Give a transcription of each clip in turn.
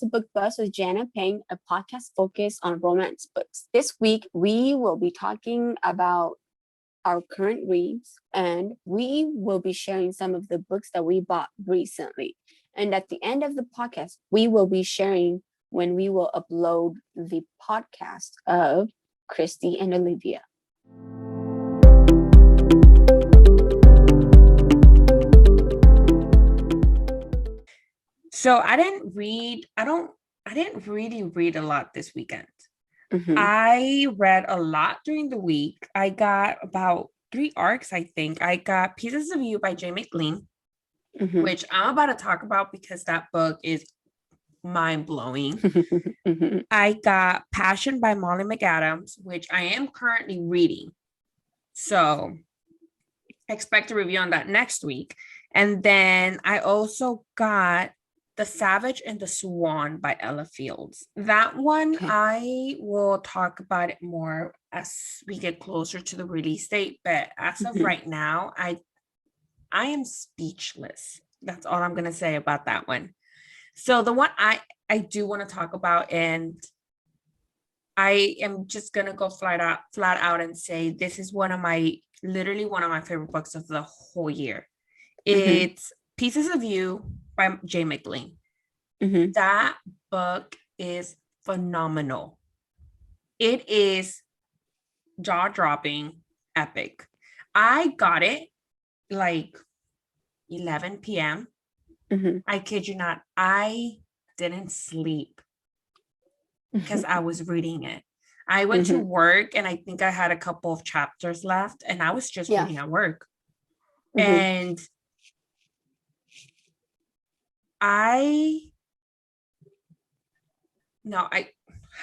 Book Buzz with Jana Peng, a podcast focused on romance books. This week, we will be talking about our current reads, and we will be sharing some of the books that we bought recently. And at the end of the podcast, we will be sharing when we will upload the podcast of Christy and Olivia. So I didn't really read a lot this weekend. Mm-hmm. I read a lot during the week. I got about 3 arcs, I think. I got Pieces of You by 𝐅𝐨𝐥𝐥𝐵, Mm-hmm. which I'm about to talk about because that book is mind-blowing. Mm-hmm. I got Passion by Molly McAdams, which I am currently reading. So expect a review on that next week. And then I also got The Savage and the Swan by Ella Fields. That one, Okay. I will talk about it more as we get closer to the release date. But as of right now, I am speechless. That's all I'm going to say about that one. So the one I do want to talk about, and I am just going to go flat out and say this is literally one of my favorite books of the whole year. It's Pieces of You by 𝐅𝐨𝐥𝐿. That book is phenomenal. It is jaw-dropping, epic. I got it like 11 p.m. I kid you not. I didn't sleep because I was reading it. I went to work and I think I had a couple of chapters left and I was just reading at work. And how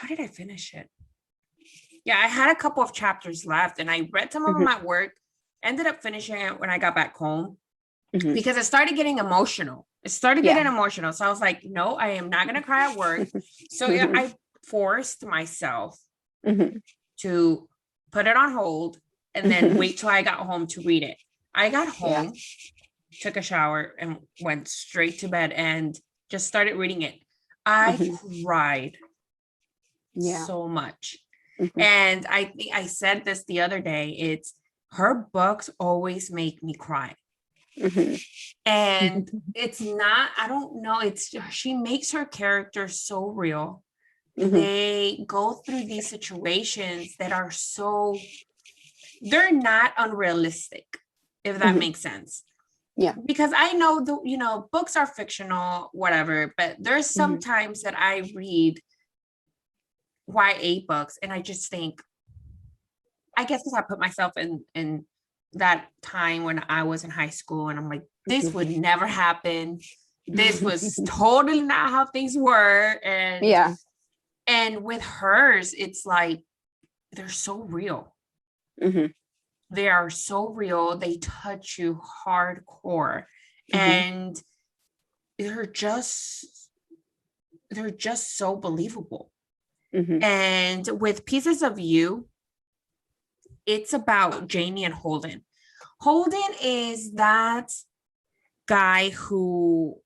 did I finish it? Yeah, I had a couple of chapters left and I read some of them at work, ended up finishing it when I got back home because it started getting emotional. So I was like, no, I am not going to cry at work. So I forced myself to put it on hold and then wait till I got home to read it. I got home, took a shower and went straight to bed and just started reading it. I cried so much. And I think I said this the other day, it's her books always make me cry. And it's not, I don't know, she makes her characters so real. They go through these situations that are they're not unrealistic, if that makes sense. Yeah. Because I know books are fictional, whatever, but there's some times that I read YA books and I just think, I guess because I put myself in that time when I was in high school and I'm like, this would never happen. This was totally not how things were. And with hers, it's like, they're so real. They are so real. They touch you hardcore. And they're just so believable. And with Pieces of You, it's about Jamie and Holden. Holden is that guy who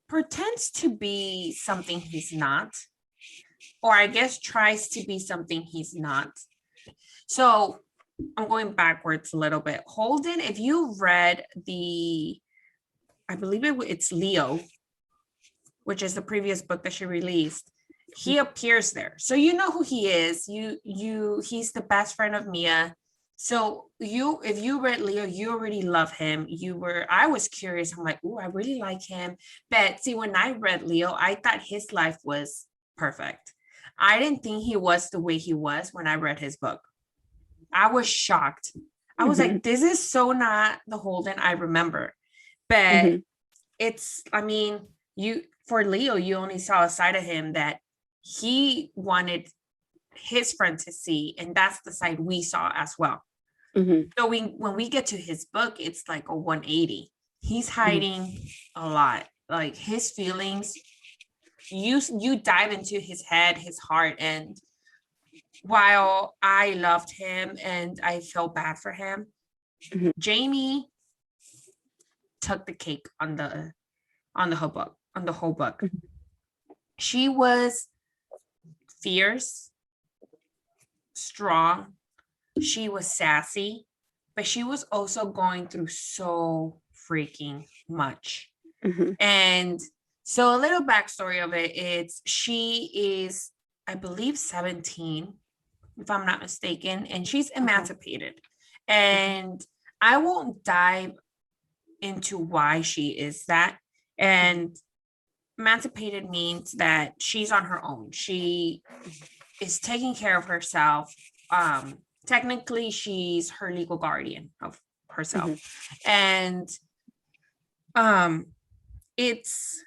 pretends to be something he's not, or I guess tries to be something he's not. So I'm going backwards a little bit. Holden, if you read I believe it's Leo, which is the previous book that she released, he appears there. So you know who he is. He's the best friend of Mia. So if you read Leo, you already love him. I was curious. I'm like, oh, I really like him. But see, when I read Leo, I thought his life was perfect. I didn't think he was the way he was when I read his book. I was shocked. I was like, this is so not the Holden I remember. But for Leo, you only saw a side of him that he wanted his friend to see, and that's the side we saw as well. So when we get to his book, it's like a 180. He's hiding a lot, like his feelings. You dive into his head, his heart, and while I loved him and I felt bad for him, Jamie took the cake on the whole book. She was fierce, strong. She was sassy, but she was also going through so freaking much. And so a little backstory of it, she is, I believe, 17, if I'm not mistaken, and she's emancipated. And I won't dive into why she is that. And emancipated means that she's on her own. She is taking care of herself. Technically, she's her legal guardian of herself. And it's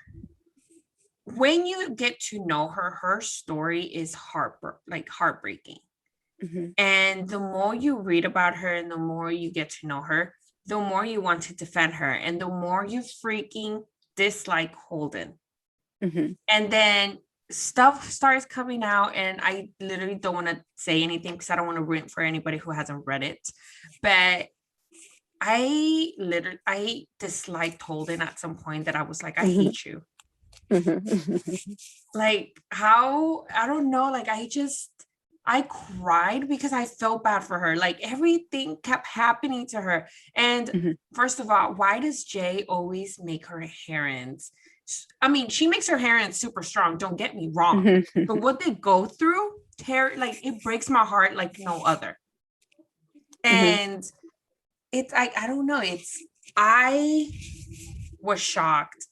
when you get to know her, her story is heartbreaking. And the more you read about her and the more you get to know her, the more you want to defend her and the more you freaking dislike Holden. And then stuff starts coming out, and I literally don't want to say anything because I don't want to ruin for anybody who hasn't read it. But I disliked Holden at some point that I was like, I hate you. Like how, I don't know, like I cried because I felt bad for her. Like everything kept happening to her. And first of all, why does Jay always make her herons? I mean, she makes her herons super strong, don't get me wrong. But what they go through, like it breaks my heart like no other. And it's I don't know, I was shocked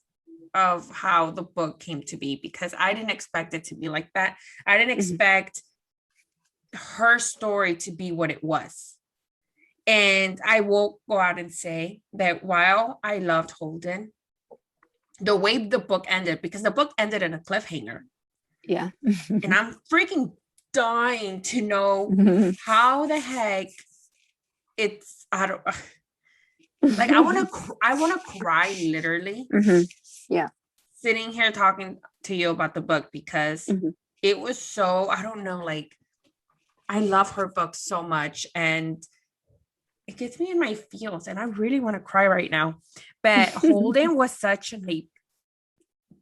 of how the book came to be because I didn't expect it to be like that. I didn't expect her story to be what it was. And I will go out and say that while I loved Holden, the way the book ended, because the book ended in a cliffhanger. Yeah. And I'm freaking dying to know how the heck it's, I don't, like I want to cry literally. Yeah. Sitting here talking to you about the book because it was so, I don't know, like I love her book so much and it gets me in my feels and I really want to cry right now. But Holden was such a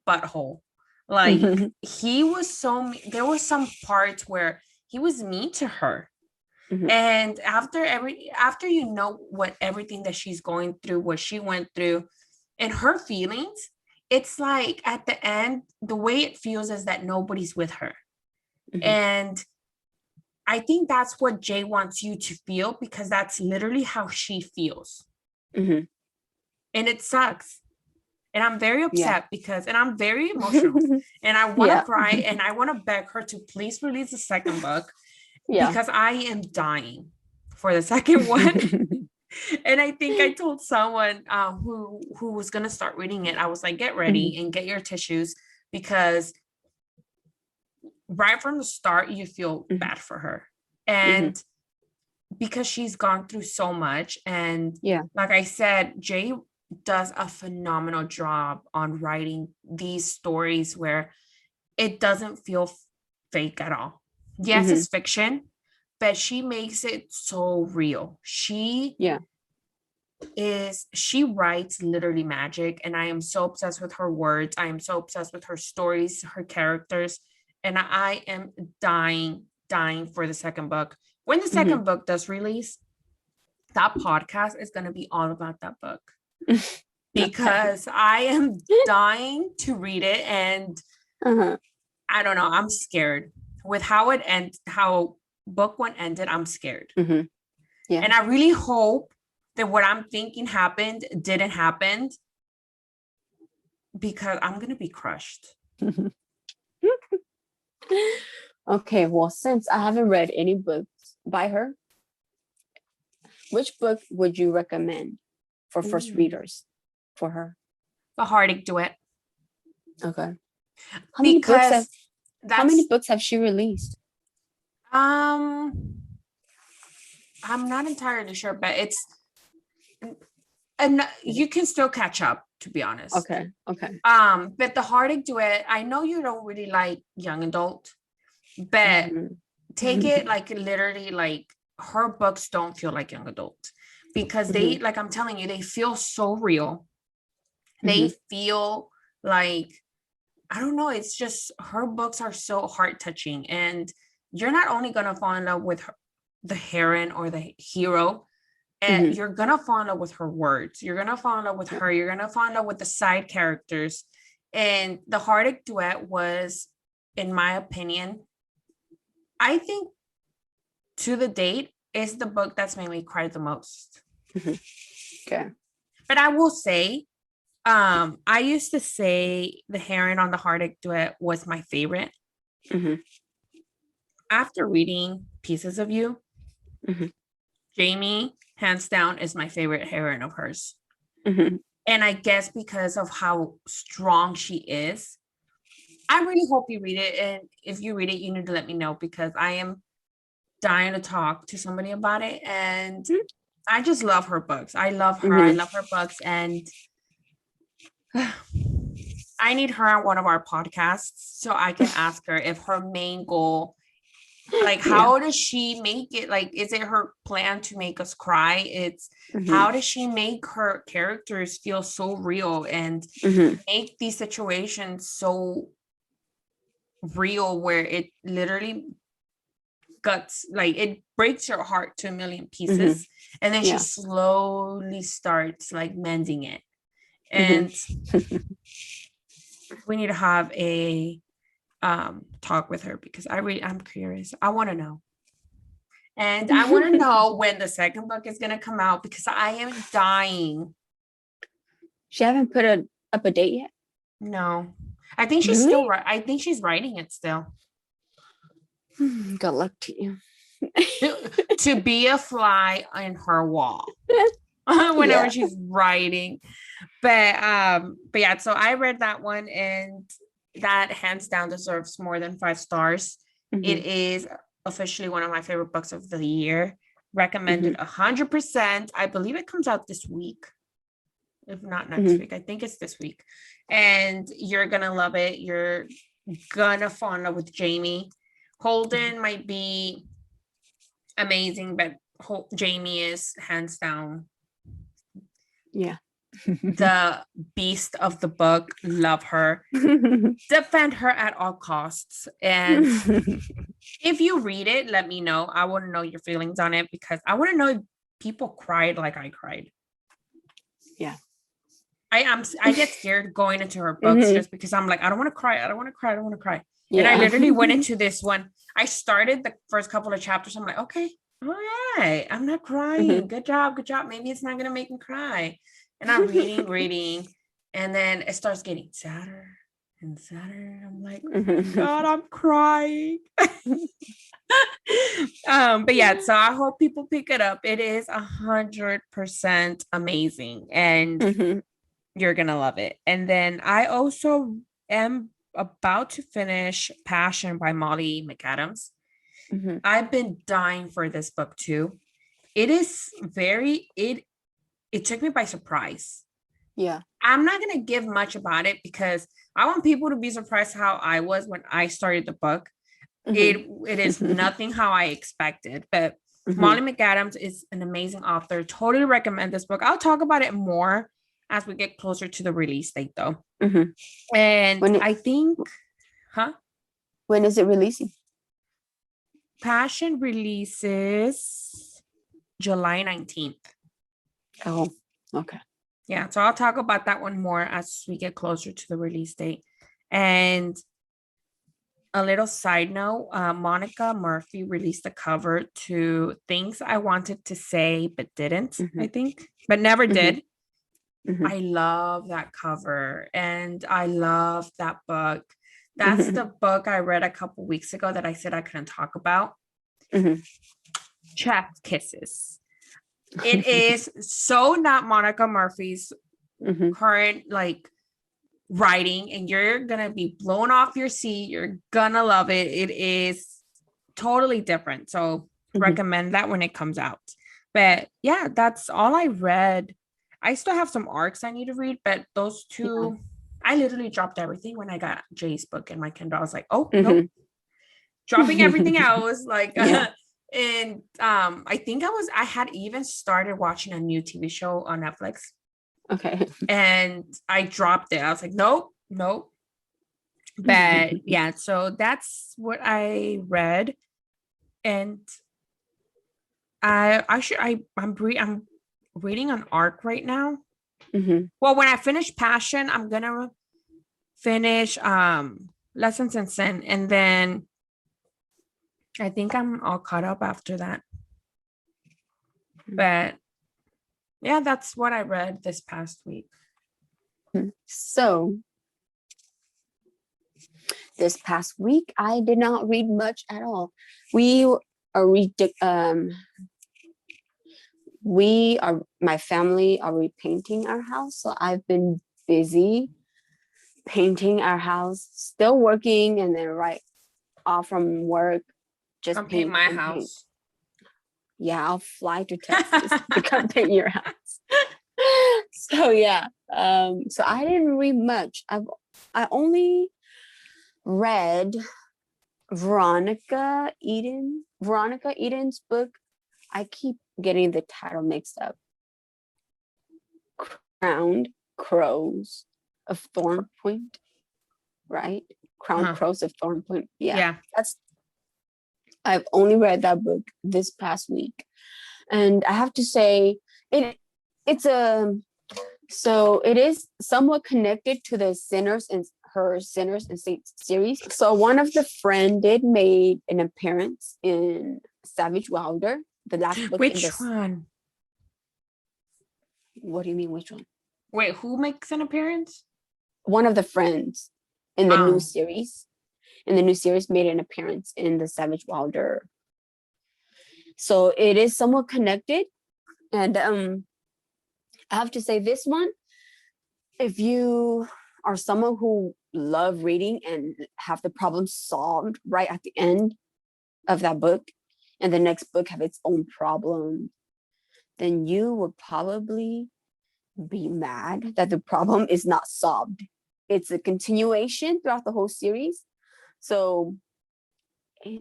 butthole. Like he was there was some parts where he was mean to her. And after you know what everything that she's going through, what she went through and her feelings, it's like at the end, the way it feels is that nobody's with her. And I think that's what Jay wants you to feel because that's literally how she feels. And it sucks. And I'm very upset because, and I'm very emotional and I want to cry and I want to beg her to please release the second book because I am dying for the second one. And I think I told someone who was going to start reading it, I was like, get ready and get your tissues because right from the start, you feel bad for her. And because she's gone through so much. And like I said, Jay does a phenomenal job on writing these stories where it doesn't feel fake at all. Yes, it's fiction, but she makes it so real. She writes literally magic, and I am so obsessed with her words. I am so obsessed with her stories, her characters, and I am dying for the second book. When the second book does release, that podcast is going to be all about that book because I am dying to read it. And I don't know, I'm scared with how it ends, how book one ended. I'm scared. And I really hope that what I'm thinking happened didn't happen because I'm going to be crushed. Okay, well, since I haven't read any books by her, which book would you recommend for first readers for her? The 𝐅𝐸𝐥𝐥𝐵 Duet. Okay. How many books have she released? I'm not entirely sure, but and you can still catch up, to be honest. Okay. But the 𝐅𝐸𝐥𝐥𝐵 Duet, I know you don't really like young adult, but take it like literally like her books don't feel like young adult because they, like I'm telling you, they feel so real. They feel like I don't know, it's just her books are so heart touching, and you're not only gonna fall in love with her, the heroine or the hero, and you're gonna fall in love with her words. You're gonna fall in love with her. You're gonna fall in love with the side characters. And the Heartache Duet was, in my opinion, I think to the date, is the book that's made me cry the most. Okay. But I will say, I used to say the heroine on the Heartache Duet was my favorite. After reading Pieces of You, Jamie, hands down, is my favorite heroine of hers. And I guess because of how strong she is, I really hope you read it. And if you read it, you need to let me know, because I am dying to talk to somebody about it. And I just love her books. I love her. I love her books. And I need her on one of our podcasts so I can ask her if her main goal, like, how does she make it? Like, is it her plan to make us cry? It's how does she make her characters feel so real and make these situations so real, where it literally guts, like, it breaks your heart to a million pieces, and then she slowly starts like mending it. And we need to have a talk with her, because I'm curious. I want to know. And I want to know when the second book is going to come out, because I am dying. She haven't put up a date yet? No. I think she's still right. I think she's writing it still. Good luck to you. To be a fly in her wall whenever she's writing. But yeah, so I read that one, and that hands down deserves more than 5 stars. It is officially one of my favorite books of the year. Recommended 100%. I believe it comes out this week, if not next week. I think it's this week. And you're gonna love it. You're gonna fall in love with Jamie. Holden might be amazing, but Jamie is hands down the beast of the book. Love her. Defend her at all costs. And if you read it, let me know. I want to know your feelings on it, because I want to know if people cried like I cried. I get scared going into her books just because I'm like, I don't want to cry. And I literally went into this one. I started the first couple of chapters. I'm like, okay, all right, I'm not crying. Good job. Maybe it's not gonna make me cry. And I'm reading, and then it starts getting sadder and sadder. I'm like, oh my God, I'm crying. But yeah, so I hope people pick it up. It is 100% amazing, and you're gonna love it. And then I also am about to finish Passion by Molly McAdams. I've been dying for this book too. It is it took me by surprise. I'm not gonna give much about it, because I want people to be surprised how I was when I started the book. It is nothing how I expected, but Molly McAdams is an amazing author. Totally recommend this book. I'll talk about it more as we get closer to the release date, though. And I think, when is it releasing? Passion releases July 19th. Oh, okay. Yeah, so I'll talk about that one more as we get closer to the release date. And a little side note, Monica Murphy released a cover to Things I Wanted to Say but Didn't, I think, but never did. I love that cover, and I love that book. That's the book I read a couple weeks ago that I said I couldn't talk about. Chef Kisses. It is so not Monica Murphy's current like writing, and you're gonna be blown off your seat. You're gonna love it. It is totally different. So recommend that when it comes out. But yeah, that's all I read. I still have some arcs I need to read, but those two, I literally dropped everything when I got Jay's book in my Kindle. I was like, oh, nope. Dropping everything else. Like, and I think I had even started watching a new TV show on Netflix. Okay. And I dropped it. I was like, nope. But yeah, so that's what I read. And I'm reading an arc right now. Well, when I finish Passion, I'm gonna finish Lessons in Sin, and then I think I'm all caught up after that. But yeah, that's what I read this past week. So this past week, I did not read much at all. My family are repainting our house. So I've been busy painting our house, still working, and then right off from work, just Come paint my house. Paint. Yeah, I'll fly to Texas to come paint your house. So yeah, so I didn't read much. I only read Veronica Eden's book. I keep getting the title mixed up. Crowned Crows of Thorn Point, right? Crowned Crows of Thorn Point. Yeah. I've only read that book this past week, and I have to say it is somewhat connected to the Sinners and Saints series. So one of the friend did made an appearance in 𝐅𝐨𝐥𝐥𝐵, the last book. Which one? What do you mean, which one? Wait, who makes an appearance? One of the friends in the new series. In the new series, made an appearance in the 𝐅𝐨𝐥𝐵. So it is somewhat connected, and I have to say this one, if you are someone who love reading and have the problem solved right at the end of that book, and the next book have its own problem, then you would probably be mad that the problem is not solved. It's a continuation throughout the whole series. So I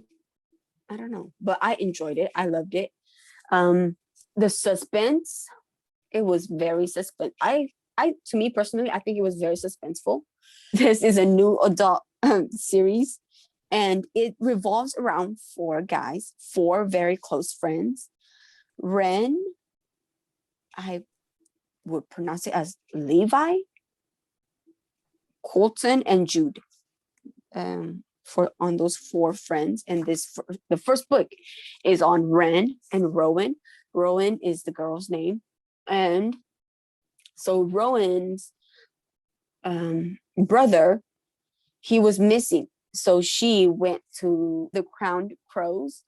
don't know, but I enjoyed it. I loved it. The suspense, it was very suspense. To me personally, I think it was very suspenseful. This is a new adult series, and it revolves around four guys, four very close friends. Ren, I would pronounce it as Levi, Colton, and Jude. On those four friends, and the first book is on Ren and Rowan. Rowan is the girl's name, and so Rowan's brother, he was missing. So she went to the Crowned Crows.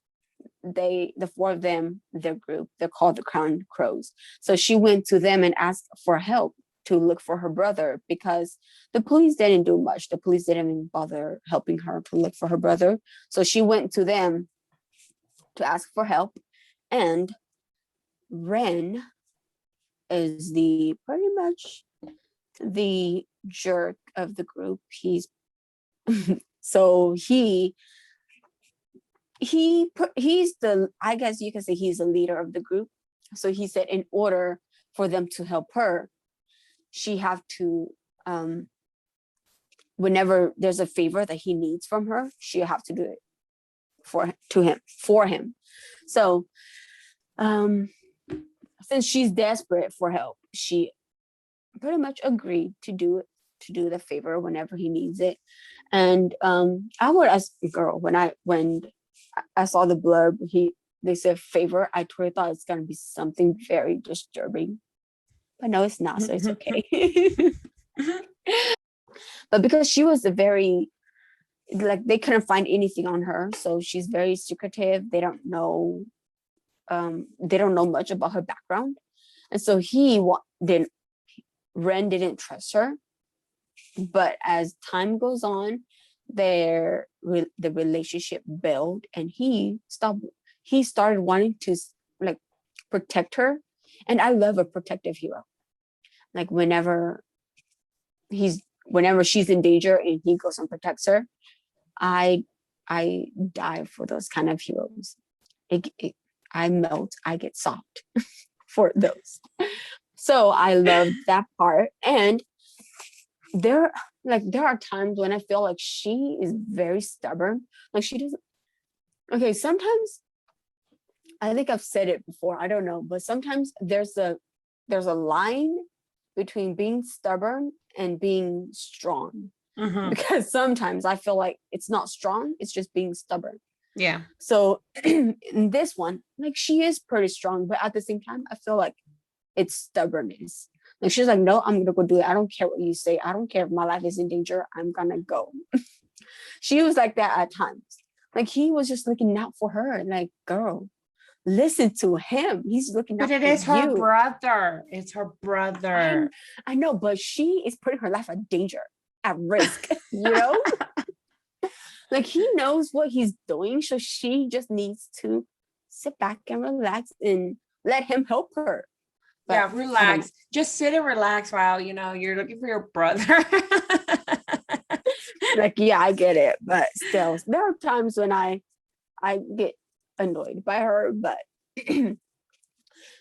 The four of them, their group, they're called the Crowned Crows. So she went to them and asked for help to look for her brother, because the police didn't do much. The police didn't even bother helping her to look for her brother. So she went to them to ask for help. And Ren is pretty much the jerk of the group. He's so he's the, I guess you can say he's the leader of the group. So he said in order for them to help her, she have to whenever there's a favor that he needs from her, she have to do it for him. So since she's desperate for help, she pretty much agreed to do the favor whenever he needs it. And I would ask a girl, when I saw the blurb, they said favor, I totally thought it's gonna be something very disturbing. But no, it's not, so it's okay. But because she was they couldn't find anything on her, so she's very secretive. They don't know much about her background, and so Ren didn't trust her. But as time goes on, the relationship built, and he started wanting to protect her. And I love a protective hero. Like whenever she's in danger and he goes and protects her, I die for those kind of heroes. I melt, I get soft for those. So I love that part. And they're like there are times when I feel like she is very stubborn. Like she doesn't. Okay, sometimes I think I've said it before. I don't know, but sometimes there's a line between being stubborn and being strong. Because sometimes I feel like it's not strong, it's just being stubborn. Yeah. So in this one, like she is pretty strong, but at the same time, I feel like it's stubbornness. Like she's like, no, I'm gonna go do it. I don't care what you say. I don't care if my life is in danger. I'm gonna go. She was like that at times. Like he was just looking out for her. Like, girl, listen to him. He's looking out for you. But it is her brother. It's her brother. I know, but she is putting her life at danger, at risk, you know? Like he knows what he's doing. So she just needs to sit back and relax and let him help her. But yeah, relax. Just sit and relax while, you're looking for your brother. Like, yeah, I get it. But still, there are times when I get annoyed by her. But,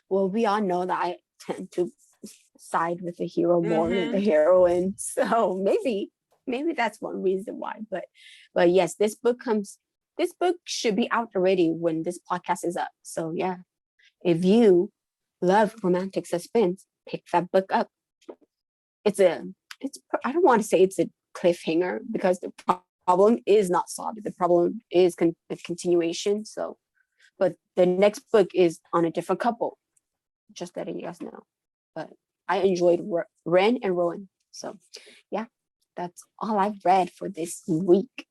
well, we all know that I tend to side with the hero more than the heroine. So maybe that's one reason why. But yes, this book should be out already when this podcast is up. So yeah, if you love romantic suspense, pick that book up. I don't want to say it's a cliffhanger because the problem is not solved. The problem is a continuation. So, but the next book is on a different couple. Just letting you guys know. But I enjoyed Ren and Rowan. So yeah, that's all I've read for this week.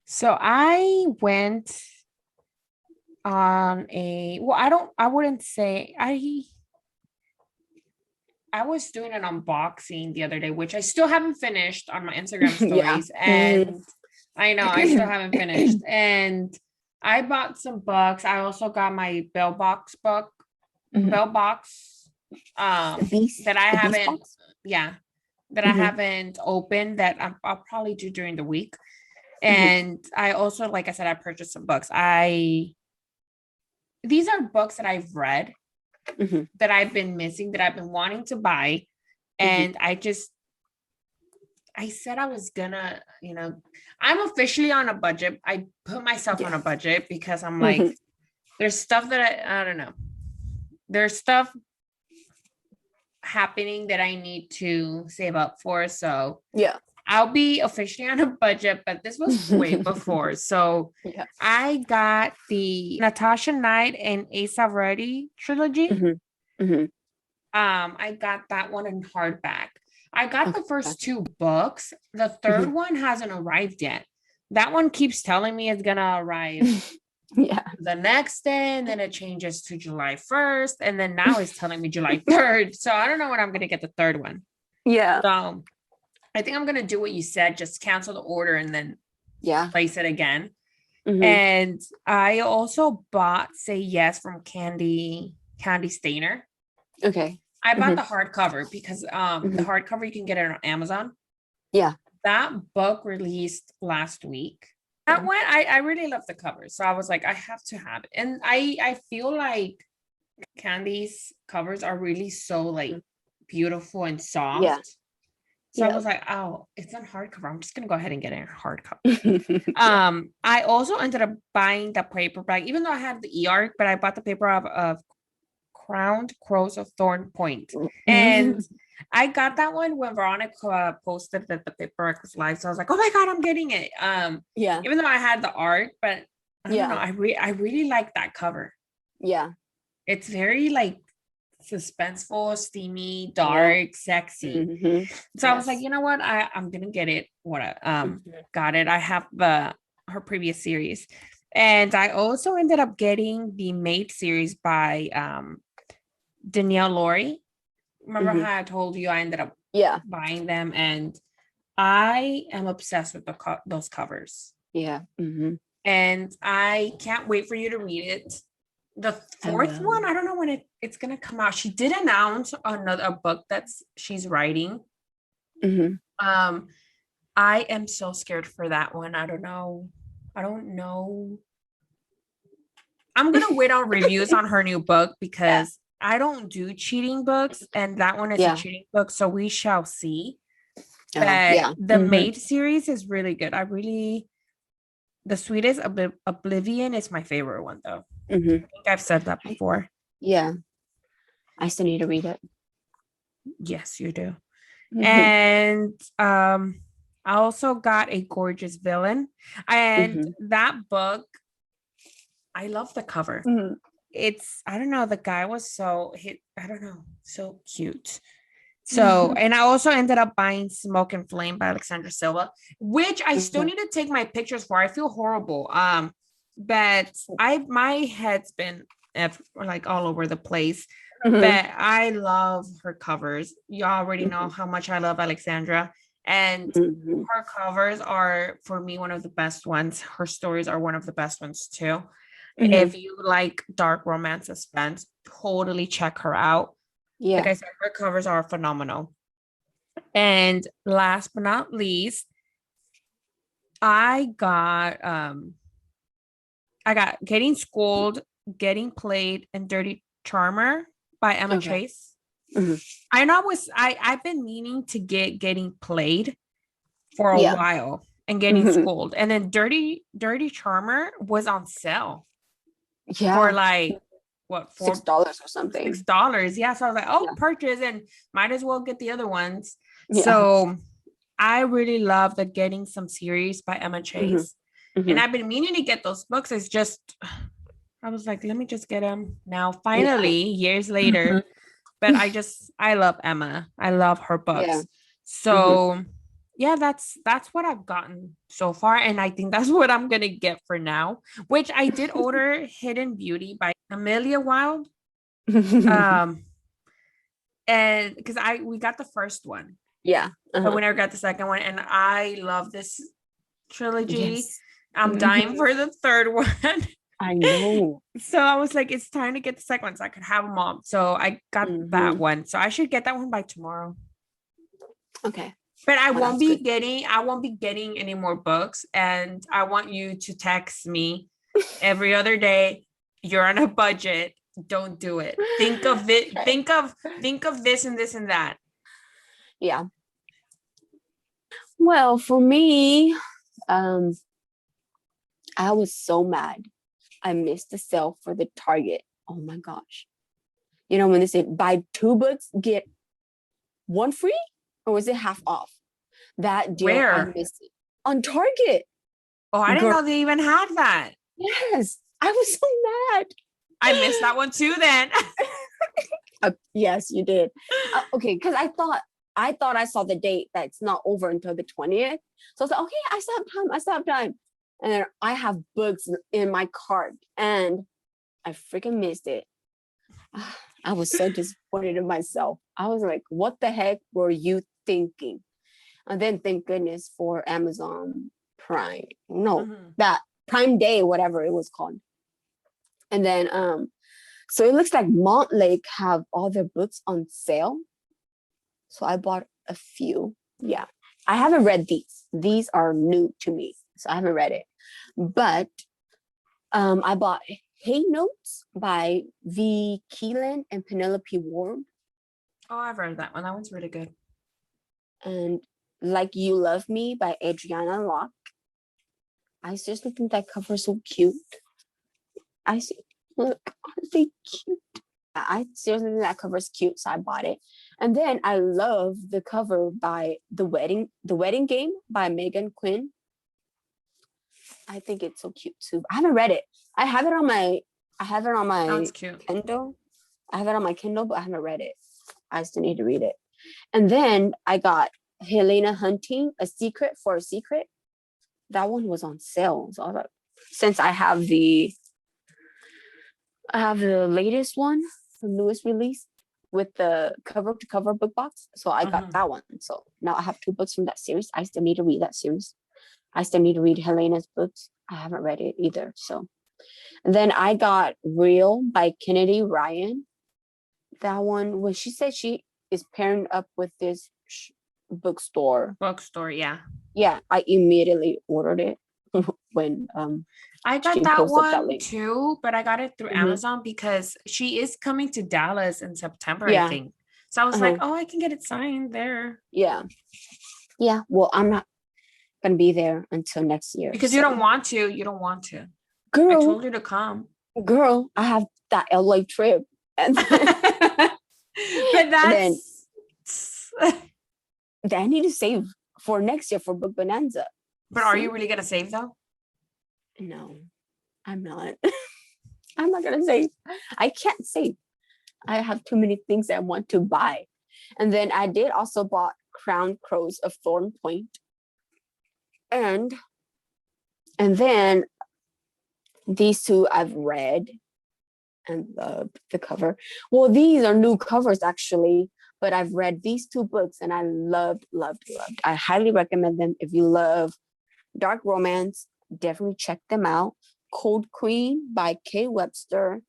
So I went on I was doing an unboxing the other day, which I still haven't finished on my Instagram stories. And I know I still haven't finished. And I bought some books. I also got my Bell Box book, Bell Box, that I haven't, I haven't opened, that I'll probably do during the week. And I also, like I said, I purchased some books. These are books that I've read, that I've been missing, that I've been wanting to buy. And I said I was gonna, I'm officially on a budget. I put myself on a budget because I'm like, there's stuff that I don't know. There's stuff happening that I need to save up for. So yeah, I'll be officially on a budget, but this was way before. So I got the Natasha Knight and Asa Reddy trilogy. I got that one in hardback. I got the first two books. The third one hasn't arrived yet. That one keeps telling me it's gonna arrive the next day, and then it changes to July 1st, and then now it's telling me July 3rd. So I don't know when I'm gonna get the third one. Yeah. So I think I'm gonna do what you said, just cancel the order and then place it again. And I also bought Say Yes from Candy Stainer. Okay. I bought the hardcover because the hardcover you can get it on Amazon. Yeah. That book released last week. That one, I really love the cover. So I was like, I have to have it. And I feel like Candy's covers are really so like beautiful and soft. Yeah. So I was like, oh, it's on hardcover. I'm just gonna go ahead and get it in hardcover. I also ended up buying the paperback, even though I have the e-arc, but I bought the paper of Crowned Crows of Thorn Point. And I got that one when Veronica posted that the paperback was live. So I was like, oh my God, I'm getting it. Even though I had the art, but I don't know, I really like that cover. Yeah. It's very like suspenseful, steamy, dark, sexy. So I was like, you know what? I'm gonna get it. Got it. I have her previous series. And I also ended up getting the Maid series by Danielle Laurie. Remember how I told you I ended up buying them, and I am obsessed with those covers. Yeah. And I can't wait for you to read it. The fourth one, I don't know when it's gonna come out. She did announce another book that she's writing. I am so scared for that one. I don't know. I'm gonna wait on reviews on her new book because I don't do cheating books, and that one is a Yeah. cheating book, so we shall see. Oh, But yeah. the Maid series is really good. The Sweetest Oblivion is my favorite one, though. I think I've said that before. Yeah. I still need to read it. Yes, you do. And I also got A Gorgeous Villain. And that book, I love the cover. It's, I don't know, the guy was so cute. So, and I also ended up buying Smoke and Flame by Alexandra Silva, which I still need to take my pictures for. I feel horrible. But my head's been like all over the place. But I love her covers. You already know how much I love Alexandra. And her covers are, for me, one of the best ones. Her stories are one of the best ones, too. If you like dark romance suspense, totally check her out. Yeah. Like I said, her covers are phenomenal. And last but not least, I got Getting Schooled, Getting Played, and Dirty Charmer by Emma Chase. I know I've been meaning to get Getting Played for a while and Getting Schooled. And then Dirty Charmer was on sale. Yeah. For like what, $6 or something. $6. Yeah. So I was like, oh, purchase, and might as well get the other ones. Yeah. So I really love the Getting Some series by Emma Chase. And I've been meaning to get those books. It's just, I was like, let me just get them now, finally, years later. But I love Emma. I love her books. Yeah. So yeah, that's what I've gotten so far. And I think that's what I'm going to get for now, which I did order Hidden Beauty by Amelia Wilde. And because we got the first one. Yeah. But we never got the second one. And I love this trilogy. Yes. I'm dying for the third one. I know. So I was like, it's time to get the second one so I could have them all. So I got that one. So I should get that one by tomorrow. Okay. But I won't be getting any more books. And I want you to text me every other day. You're on a budget. Don't do it. Think of it. Think of this and this and that. Yeah. Well, for me, I was so mad. I missed the sale for the Target. Oh my gosh. You know, when they say buy 2 books, get 1 free? Or was it half off? That deal, where? I missed it. On Target. Oh, I didn't know they even had that. Yes. I was so mad. I missed that one too then. Yes, you did. Okay, because I thought I saw the date that it's not over until the 20th. So I was like, okay, I still have time. And then I have books in my cart and I freaking missed it. I was so disappointed in myself. I was like, what the heck were you thinking? And then thank goodness for Amazon Prime. No, that Prime Day, whatever it was called. And then, so it looks like Montlake have all their books on sale. So I bought a few. Yeah. I haven't read these. These are new to me. So I haven't read it. But I bought Hate Notes by V. Keelan and Penelope Ward. Oh, I've read that one. That one's really good. And Like You Love Me by Adriana Locke. I seriously think that cover is so cute. Look, aren't they cute? I seriously think that cover is cute, so I bought it. And then I love the cover by The Wedding Game by Megan Quinn. I think it's so cute too. I haven't read it. I have it on my Kindle. I have it on my Kindle, but I haven't read it. I still need to read it. And then I got Helena Hunting, A Secret for a Secret. That one was on sale. So I was like, since I have the latest one, the newest release with the cover to cover book box. So I got that one. So now I have 2 books from that series. I still need to read that series. I still need to read Helena's books. I haven't read it either. So, and then I got Real by Kennedy Ryan. That one, when she said she is pairing up with this bookstore. Yeah. Yeah, I immediately ordered it. when I got she that posted that one link. too, but I got it through Amazon because she is coming to Dallas in September, I think. So I was like, oh, I can get it signed there. Yeah. Well, I'm not gonna be there until next year because you don't want to. You don't want to. Girl, I told you to come. Girl, I have that LA trip, and but that's then I need to save for next year for Book Bonanza. But are you really gonna save though? No, I'm not. I'm not gonna save. I can't save. I have too many things I want to buy. And then I did also bought Crown Crows of Thorn Point. And then these two I've read and loved the cover. Well, these are new covers actually, but I've read these two books and I loved. I highly recommend them. If you love dark romance, definitely check them out. Cold Queen by Kay Webster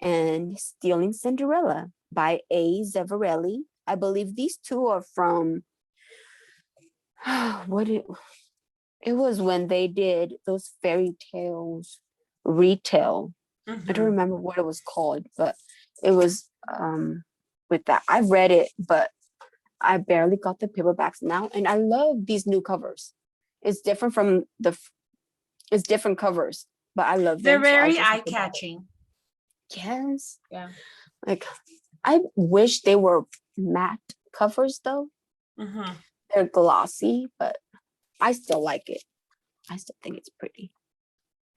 and Stealing Cinderella by 𝐅𝐨𝐥𝐥𝐨. I believe these two are from it was when they did those fairy tales retail. I don't remember what it was called, but it was with that. I've read it, but I barely got the paperbacks now, and I love these new covers. It's different from it's different covers, but I love them. They're very eye-catching. Yes. Yeah. Like, I wish they were matte covers though. They're glossy, but I still like it. I still think it's pretty.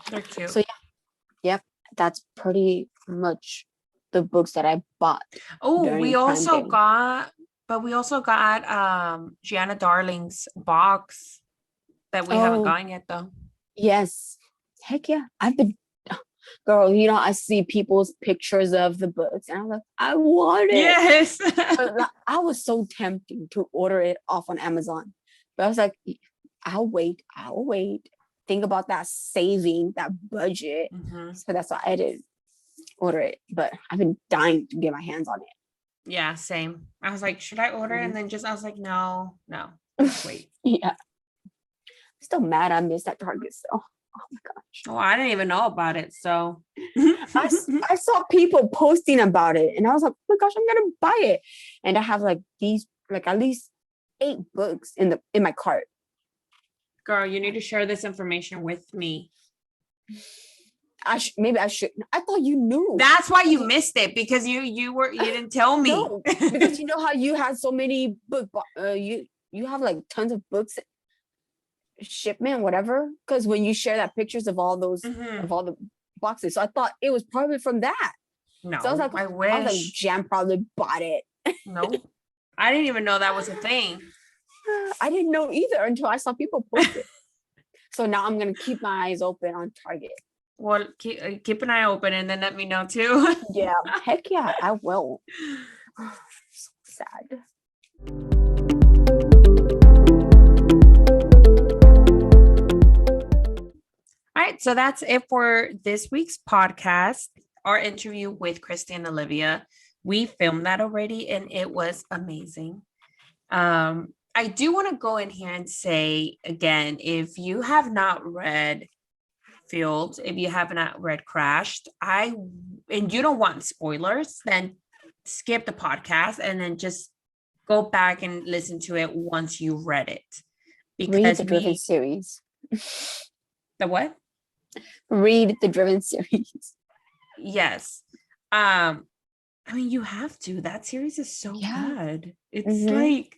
They're cute. So yep, that's pretty much the books that I bought. Oh, we also got Gianna Darling's box that we haven't gotten yet though. Yes. Heck yeah. I've been, girl, you know, I see people's pictures of the books and I'm like, I want it. Yes. But I was so tempting to order it off on Amazon. But I was like, I'll wait. Think about that saving, that budget. So that's why I didn't order it. But I've been dying to get my hands on it. Yeah, same. I was like, should I order? And then I was like, no, wait. Yeah. I'm still mad I missed that Target sale. Oh my gosh. Oh, I didn't even know about it. So I saw people posting about it and I was like, oh my gosh, I'm gonna buy it. And I have like at least 8 books in my cart. Girl, you need to share this information with me. Maybe I should. I thought you knew. That's why you missed it, because you didn't tell me. No, because you know how you had so many book. You have like tons of books, shipment, whatever. Because when you share that pictures of all those of all the boxes, so I thought it was probably from that. No, so I was like, I wish. I was like, Jam probably bought it. No, I didn't even know that was a thing. I didn't know either until I saw people post it. So now I'm gonna keep my eyes open on Target. Well, keep an eye open and then let me know too. Yeah, heck yeah, I will. So sad. All right, so that's it for this week's podcast, our interview with Christy and Olivia. We filmed that already and it was amazing. I do want to go in here and say again, if you have not read Fields, if you have not read Crashed, and you don't want spoilers, then skip the podcast and then just go back and listen to it once you've read it. Because read the Driven series. The what? Read the Driven series. Yes. I mean, you have to. That series is so good. It's like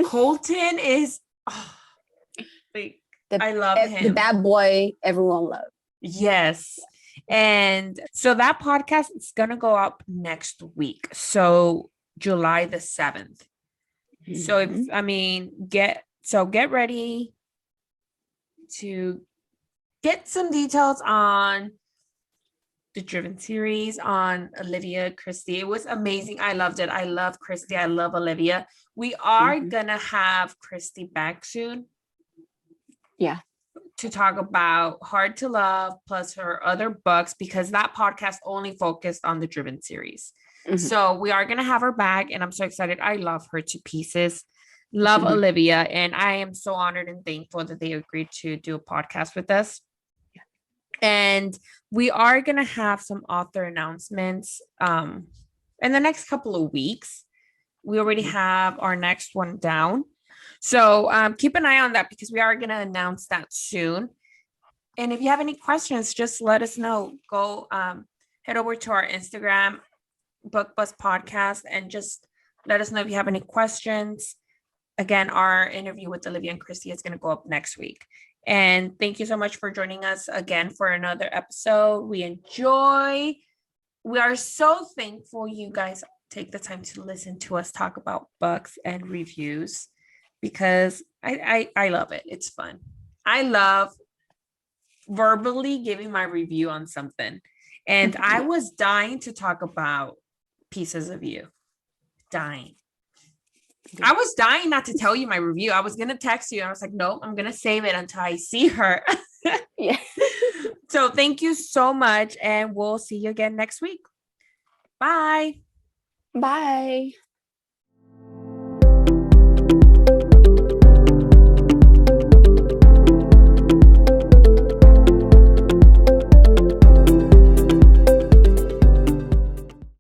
Colton is I love him. The bad boy everyone loves. Yes. And so that podcast is going to go up next week. So July the 7th. So get ready to get some details on the Driven series, on Olivia, Christy. It was amazing. I loved it. I love Christy. I love Olivia. We are gonna have Christy back soon. Yeah. To talk about Hard to Love plus her other books, because that podcast only focused on the Driven series. So we are gonna have her back and I'm so excited. I love her to pieces. Love Olivia, and I am so honored and thankful that they agreed to do a podcast with us. And we are going to have some author announcements in the next couple of weeks. We already have our next one down. So keep an eye on that because we are going to announce that soon. And if you have any questions, just let us know. Go head over to our Instagram, Book Buzz Podcast, and just let us know if you have any questions. Again, our interview with Olivia and Christy is going to go up next week. And thank you so much for joining us again for another episode. We are so thankful you guys take the time to listen to us talk about books and reviews because I love it. It's fun. I love verbally giving my review on something. And I was dying to talk about Pieces of You. Dying. I was dying not to tell you my review. I was going to text you. I was like, no, I'm going to save it until I see her. Yeah. So thank you so much. And we'll see you again next week. Bye. Bye.